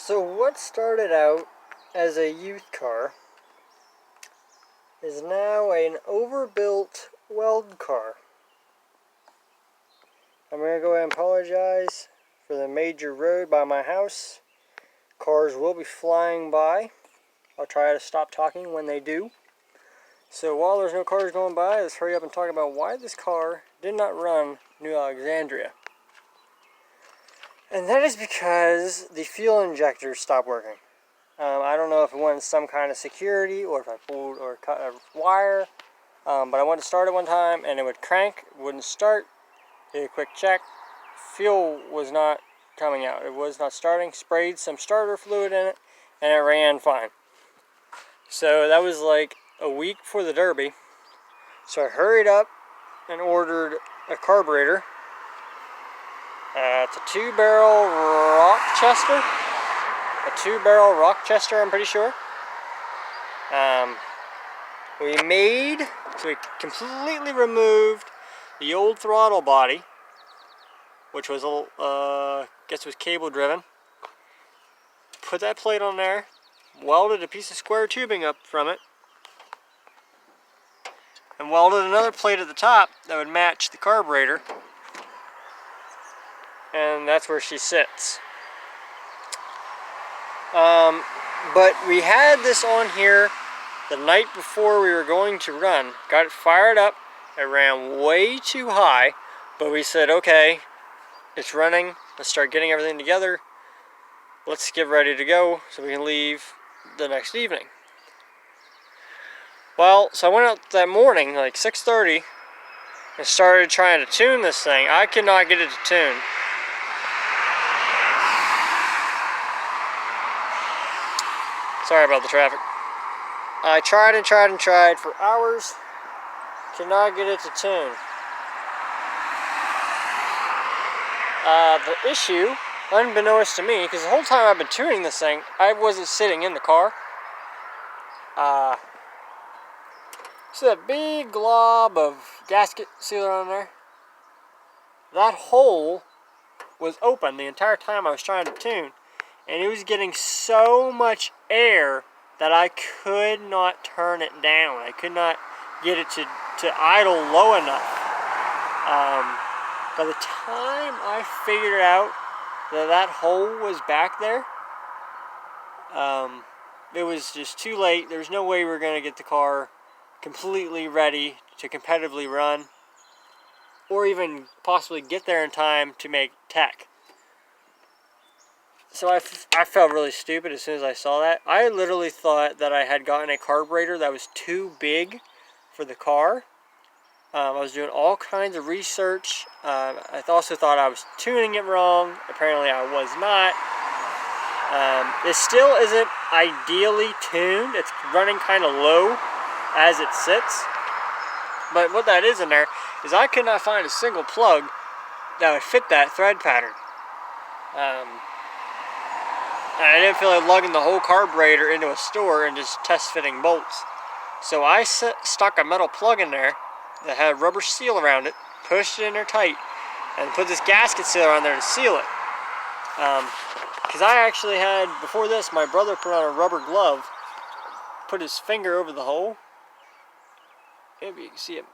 So what started out as a youth car is now an overbuilt weld car. I'm going to go ahead and apologize for the major road by my house. Cars will be flying by. I'll try to stop talking when they do. So while there's no cars going by, let's hurry up and talk about why this car did not run New Alexandria. And that is because the fuel injector stopped working. I don't know if it went some kind of security or if I pulled or cut a wire, but I went to start it one time and it would crank, it wouldn't start. Did a quick check. Fuel was not coming out. It was not starting. Sprayed some starter fluid in it and it ran fine. So that was like a week before the Derby. So I hurried up and ordered a carburetor. It's a 2-barrel Rochester. A 2-barrel Rochester, I'm pretty sure. We completely removed the old throttle body, which was guess was cable driven. Put that plate on there, welded a piece of square tubing up from it, and welded another plate at the top that would match the carburetor. And that's where she sits. But we had this on here the night before we were going to run. Got it fired up. It ran way too high, but we said, okay, it's running. Let's start getting everything together. Let's get ready to go so we can leave the next evening. Well, so I went out that morning, like 6:30, and started trying to tune this thing. I could not get it to tune. Sorry about the traffic. I tried and tried and tried for hours. Could not get it to tune. The issue, unbeknownst to me, because the whole time I've been tuning this thing, I wasn't sitting in the car. See that big glob of gasket sealer on there? That hole was open the entire time I was trying to tune. And it was getting so much air that I could not turn it down. I could not get it to idle low enough. By the time I figured out that hole was back there, it was just too late. There was no way we were going to get the car completely ready to competitively run, or even possibly get there in time to make tech. So I felt really stupid as soon as I saw that. I literally thought that I had gotten a carburetor that was too big for the car. I was doing all kinds of research. I also thought I was tuning it wrong. Apparently I was not. It still isn't ideally tuned. It's running kind of low as it sits. But what that is in there is I could not find a single plug that would fit that thread pattern. And I didn't feel like lugging the whole carburetor into a store and just test fitting bolts. So I stuck a metal plug in there that had a rubber seal around it, pushed it in there tight, and put this gasket sealer on there to seal it. Because I actually had, before this, my brother put on a rubber glove, put his finger over the hole. Maybe you can see it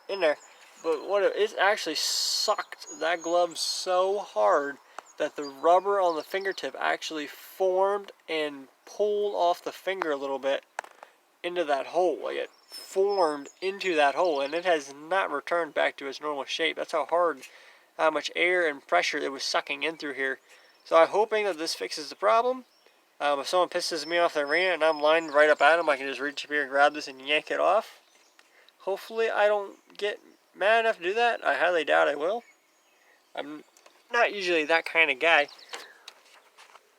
in there. But it actually sucked that glove so hard that the rubber on the fingertip actually formed and pulled off the finger a little bit into that hole. Like it formed into that hole, and it has not returned back to its normal shape. That's how much air and pressure it was sucking in through here. So I'm hoping that this fixes the problem. If someone pisses me off the arena and I'm lined right up at them, I can just reach up here and grab this and yank it off. Hopefully I don't get mad enough to do that. I highly doubt I will. I'm not usually that kind of guy.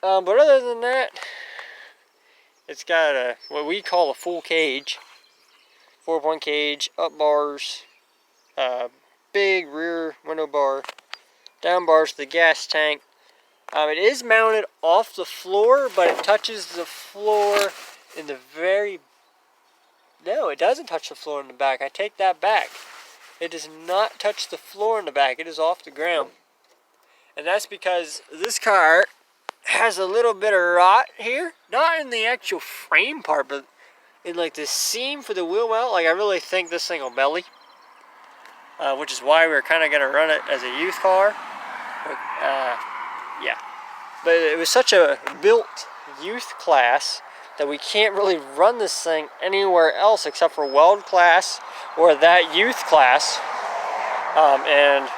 But other than that, it's got what we call a full cage. 4-point cage, up bars, big rear window bar, down bars to the gas tank. It is mounted off the floor, but it touches the floor in the very... No, it doesn't touch the floor in the back. I take that back. It does not touch the floor in the back. It is off the ground. And that's because this car has a little bit of rot here. Not in the actual frame part, but in like the seam for the wheel well. Like I really think this thing will belly. Which is why we're kind of going to run it as a youth car. But, yeah. But it was such a built youth class that we can't really run this thing anywhere else except for weld class or that youth class. And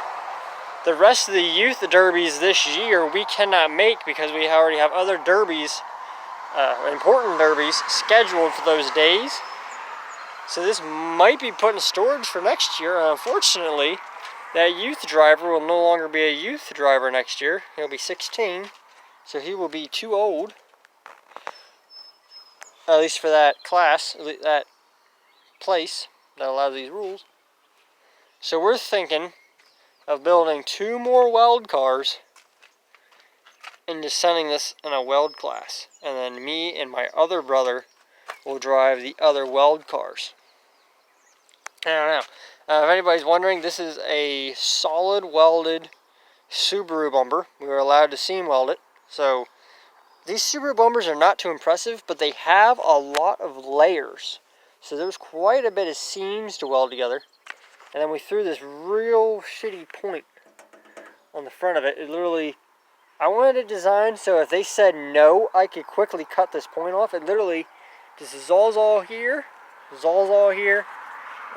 the rest of the youth derbies this year we cannot make because we already have other derbies, important derbies, scheduled for those days. So this might be put in storage for next year. Unfortunately, that youth driver will no longer be a youth driver next year. He'll be 16, so he will be too old. At least for that class, that place that allows these rules. So we're thinking of building 2 more weld cars and just sending this in a weld class. And then me and my other brother will drive the other weld cars. I don't know. If anybody's wondering, this is a solid welded Subaru bumper. We were allowed to seam weld it. So these Subaru bumpers are not too impressive, but they have a lot of layers. So there's quite a bit of seams to weld together. And then we threw this real shitty point on the front of it. It literally, I wanted it designed so if they said no, I could quickly cut this point off. It literally just Zolzol here, Zolzol here,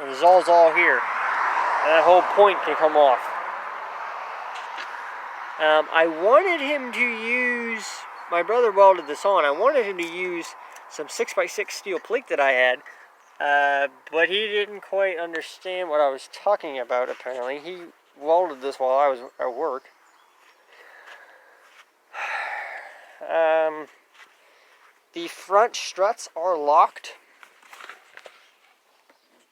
and Zolzol here. And that whole point can come off. I wanted him to use, my brother welded this on, I wanted him to use some 6x6 steel plate that I had, but he didn't quite understand what I was talking about apparently. He welded this while I was at work. The front struts are locked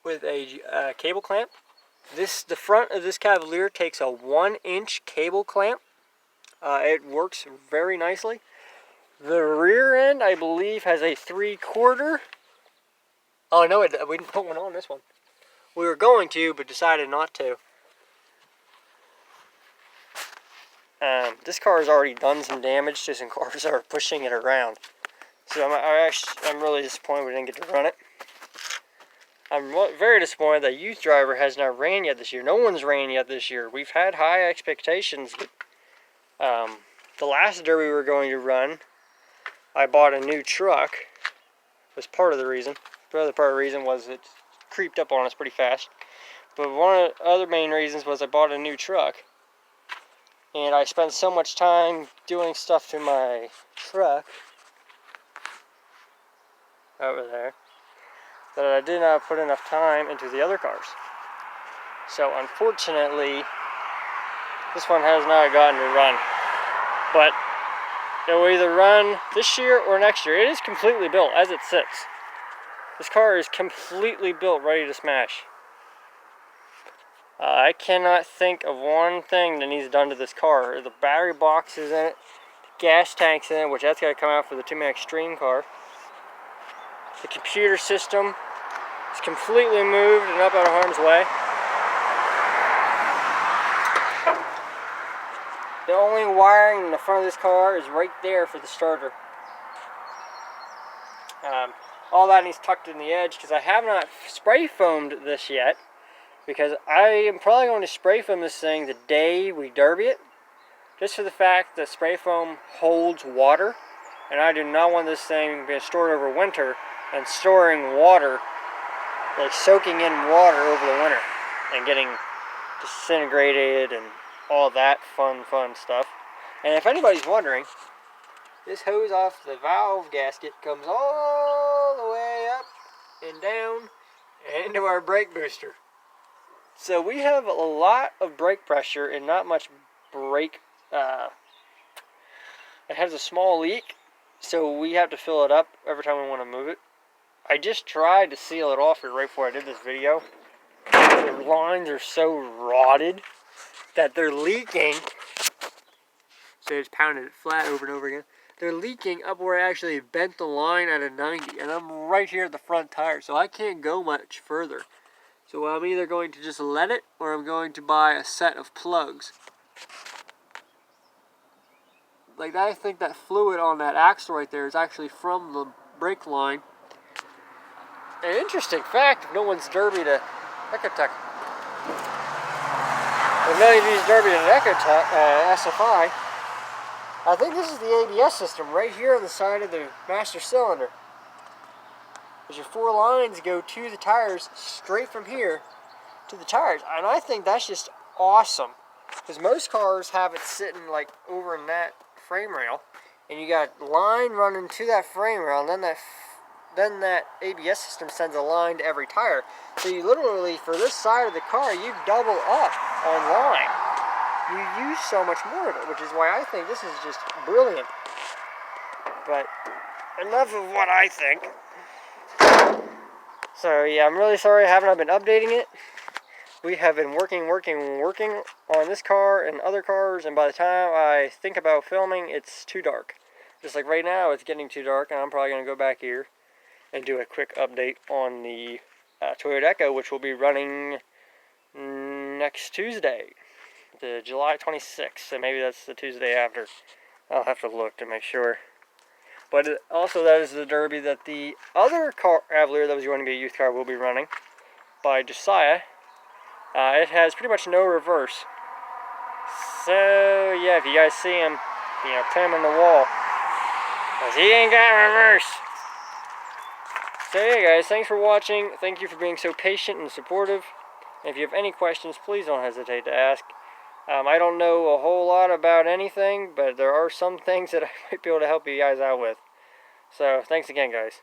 with a cable clamp. The front of this Cavalier takes a 1-inch cable clamp. It works very nicely. The rear end, I believe, has a 3/4. Oh no, we didn't put one on this one. We were going to, but decided not to. This car has already done some damage to some cars that are pushing it around. So I'm really disappointed we didn't get to run it. I'm very disappointed that youth driver has not ran yet this year. No one's ran yet this year. We've had high expectations. But, the last derby we were going to run, I bought a new truck. Was part of the reason. The other part of the reason was it creeped up on us pretty fast. But one of the other main reasons was I bought a new truck. And I spent so much time doing stuff to my truck over there that I did not put enough time into the other cars. So unfortunately, this one has not gotten to run. But it will either run this year or next year. It is completely built as it sits. This car is completely built, ready to smash. I cannot think of one thing that needs done to this car. The battery box is in it, the gas tank's in it, which that's got to come out for the 2-man Extreme car. The computer system is completely moved and up out of harm's way. The only wiring in the front of this car is right there for the starter. All that needs tucked in the edge because I have not spray foamed this yet. Because I am probably going to spray foam this thing the day we derby it. Just for the fact that spray foam holds water. And I do not want this thing being stored over winter and storing water, like soaking in water over the winter and getting disintegrated and all that fun stuff. And if anybody's wondering, this hose off the valve gasket comes all the way up and down into our brake booster. So we have a lot of brake pressure and not much brake. It has a small leak, so we have to fill it up every time we want to move it. I just tried to seal it off here right before I did this video. The lines are so rotted that they're leaking. So I just pounded it flat over and over again. They're leaking up where I actually bent the line at a 90, and I'm right here at the front tire, so I can't go much further. So I'm either going to just let it, or I'm going to buy a set of plugs. Like, I think that fluid on that axle right there is actually from the brake line. An interesting fact, if no one's derbied a Ecotec. If none of these derbied an Ecotec SFI, I think this is the ABS system right here on the side of the master cylinder. Because your 4 lines go to the tires straight from here to the tires. And I think that's just awesome. Because most cars have it sitting like over in that frame rail. And you got line running to that frame rail, and then that ABS system sends a line to every tire. So you literally, for this side of the car, you double up on line. You use so much more of it, which is why I think this is just brilliant. But enough of what I think. So yeah, I'm really sorry I haven't been updating it. We have been working on this car and other cars, and by the time I think about filming, it's too dark. Just like right now, it's getting too dark, and I'm probably going to go back here and do a quick update on the Toyota Echo, which will be running next Tuesday, the July 26th, so maybe that's the Tuesday after. I'll have to look to make sure. But also, that is the Derby that the other caviler that was going to be a youth car will be running by Josiah. It has pretty much no reverse. So, yeah, if you guys see him, pin him in the wall. Because he ain't got reverse. So, yeah, guys, thanks for watching. Thank you for being so patient and supportive. And if you have any questions, please don't hesitate to ask. I don't know a whole lot about anything, but there are some things that I might be able to help you guys out with. So, thanks again, guys.